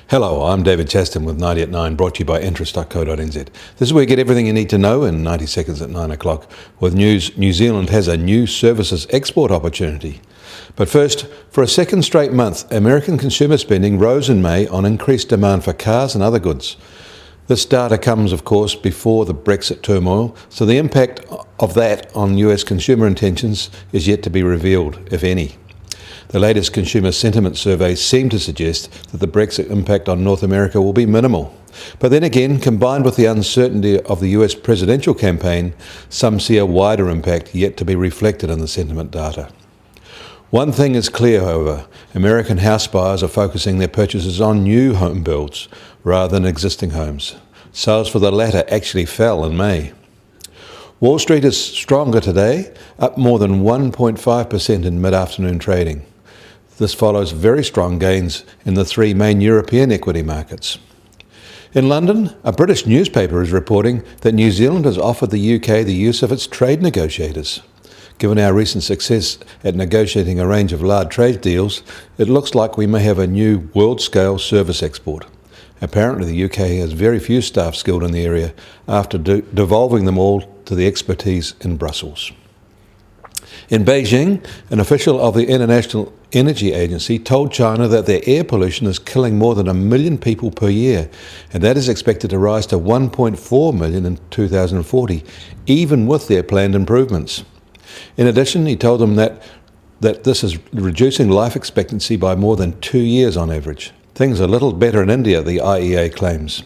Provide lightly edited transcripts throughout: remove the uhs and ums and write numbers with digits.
Hello, I'm David Chaston with 90 at 9, brought to you by interest.co.nz. This is where you get everything you need to know in 90 seconds at 9 o'clock. With news, New Zealand has a new services export opportunity. But first, for a second straight month, American consumer spending rose in May on increased demand for cars and other goods. This data comes, of course, before the Brexit turmoil, so the impact of that on US consumer intentions is yet to be revealed, if any. The latest consumer sentiment surveys seem to suggest that the Brexit impact on North America will be minimal. But then again, combined with the uncertainty of the US presidential campaign, some see a wider impact yet to be reflected in the sentiment data. One thing is clear, however, American house buyers are focusing their purchases on new home builds rather than existing homes. Sales for the latter actually fell in May. Wall Street is stronger today, up more than 1.5% in mid-afternoon trading. This follows very strong gains in the three main European equity markets. In London, a British newspaper is reporting that New Zealand has offered the UK the use of its trade negotiators. Given our recent success at negotiating a range of large trade deals, it looks like we may have a new world-scale service export. Apparently the UK has very few staff skilled in the area after devolving them all to the expertise in Brussels. In Beijing, an official of the International Energy Agency told China that their air pollution is killing more than 1 million people per year, and that is expected to rise to 1.4 million in 2040, even with their planned improvements. In addition, he told them that this is reducing life expectancy by more than 2 years on average. Things are a little better in India, the IEA claims.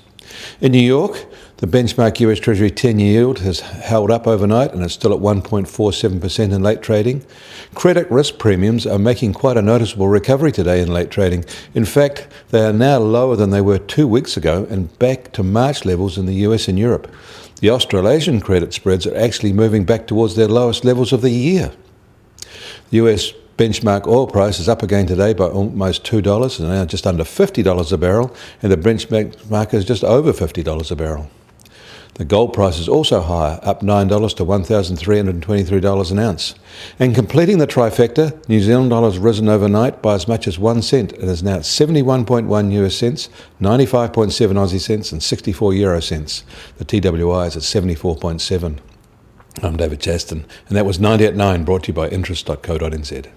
In New York, the benchmark US Treasury 10-year yield has held up overnight and is still at 1.47% in late trading. Credit risk premiums are making quite a noticeable recovery today in late trading. In fact, they are now lower than they were 2 weeks ago and back to March levels in the US and Europe. The Australasian credit spreads are actually moving back towards their lowest levels of the year. The US benchmark oil price is up again today by almost $2 and now just under $50 a barrel, and the benchmark is just over $50 a barrel. The gold price is also higher, up $9 to $1,323 an ounce. And completing the trifecta, New Zealand dollar has risen overnight by as much as 1 cent and is now at 71.1 US cents, 95.7 Aussie cents and 64 Euro cents. The TWI is at 74.7. I'm David Chaston, and that was 90 at 9, brought to you by interest.co.nz.